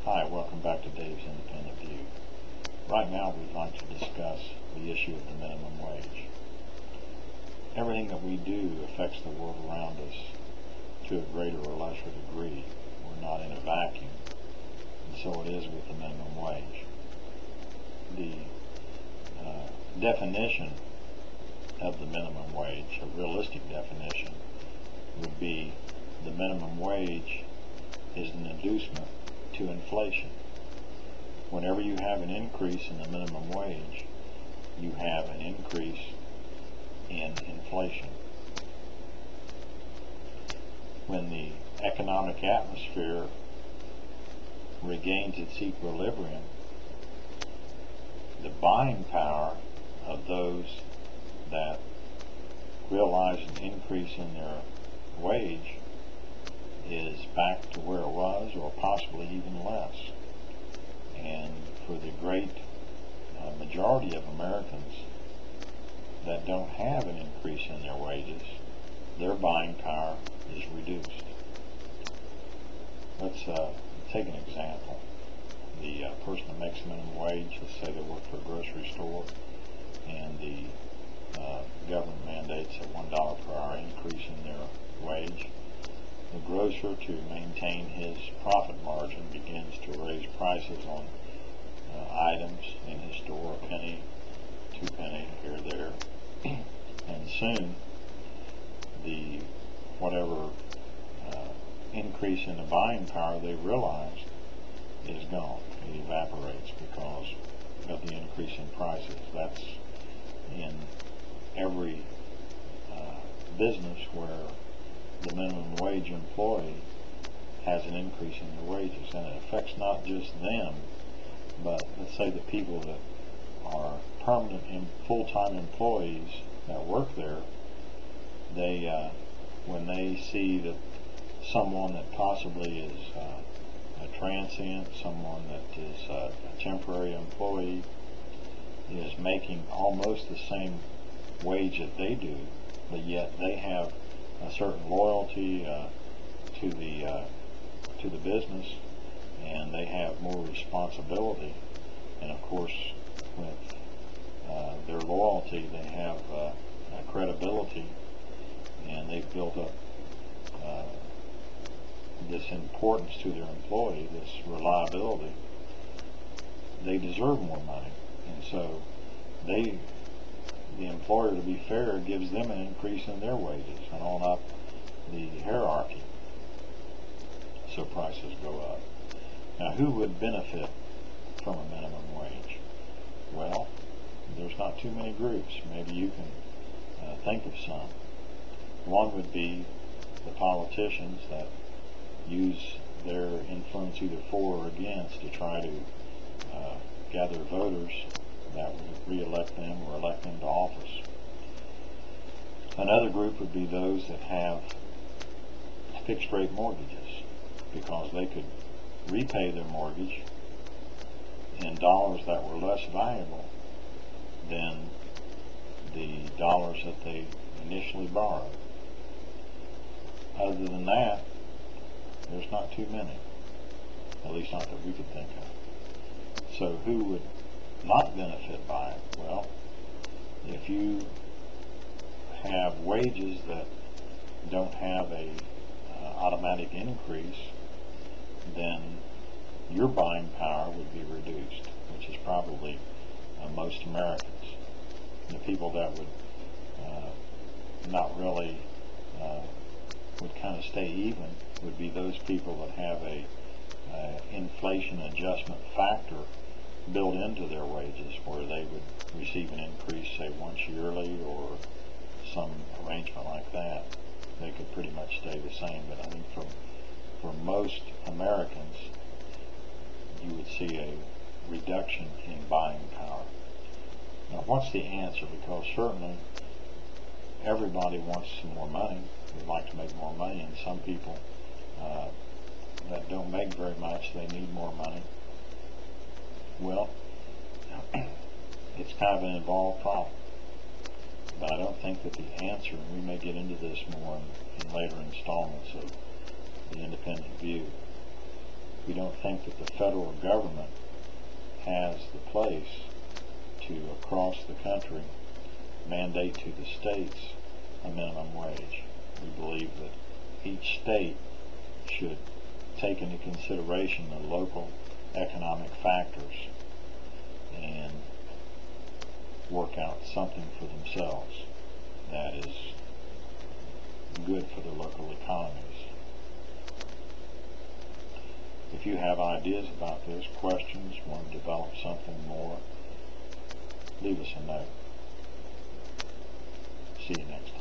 Hi, welcome back to Dave's Independent View. Right now we'd like to discuss the issue of the minimum wage. Everything that we do affects the world around us to a greater or lesser degree. We're not in a vacuum, and so it is with the minimum wage. The definition of the minimum wage, a realistic definition, would be the minimum wage is an inducement to inflation. Whenever you have an increase in the minimum wage, you have an increase in inflation. When the economic atmosphere regains its equilibrium, the buying power of those that realize an increase in their wage is back to where it was, or possibly even less. And for the great majority of Americans that don't have an increase in their wages, their buying power is reduced. Let's take an example. The person that makes minimum wage, let's say they work for a grocery store, and the government mandates a $1 per hour increase in their wage. The grocer, to maintain his profit margin, begins to raise prices on items in his store, a penny, 2 pennies, here, there, and soon the whatever increase in the buying power they realized is gone. It evaporates because of the increase in prices. That's in every business where the minimum wage employee has an increase in their wages, and it affects not just them, but let's say the people that are permanent and full-time employees that work there. They when they see that someone that possibly is a transient, someone that is a temporary employee, is making almost the same wage that they do, but yet they have a certain loyalty to the business, and they have more responsibility. And of course, with their loyalty, they have credibility, and they've built up this importance to their employee, this reliability. They deserve more money, and so the employer, to be fair, gives them an increase in their wages and on up the hierarchy, so prices go up. Now, who would benefit from a minimum wage? Well, there's not too many groups. Maybe you can think of some. One would be the politicians that use their influence either for or against to try to gather voters that would re-elect them or elect them to office. Another group would be those that have fixed rate mortgages, because they could repay their mortgage in dollars that were less valuable than the dollars that they initially borrowed. Other than that, there's not too many, at least not that we could think of. So who would not benefit by it? Well, if you have wages that don't have a automatic increase, then your buying power would be reduced, which is probably most Americans. The people that would not really would kind of stay even would be those people that have a inflation adjustment factor built into their wages, where they would receive an increase, say, once yearly or some arrangement like that. They could pretty much stay the same. But I think for most Americans, you would see a reduction in buying power. Now, what's the answer? Because certainly everybody wants some more money. We'd like to make more money, and some people that don't make very much, they need more money. Well, it's kind of an involved problem. But I don't think that the answer, and we may get into this more in later installments of the Independent View, We don't think that the federal government has the place to, across the country, mandate to the states a minimum wage. We believe that each state should take into consideration the local economic factors and work out something for themselves that is good for their local economies. If you have ideas about this, questions, want to develop something more, leave us a note. See you next time.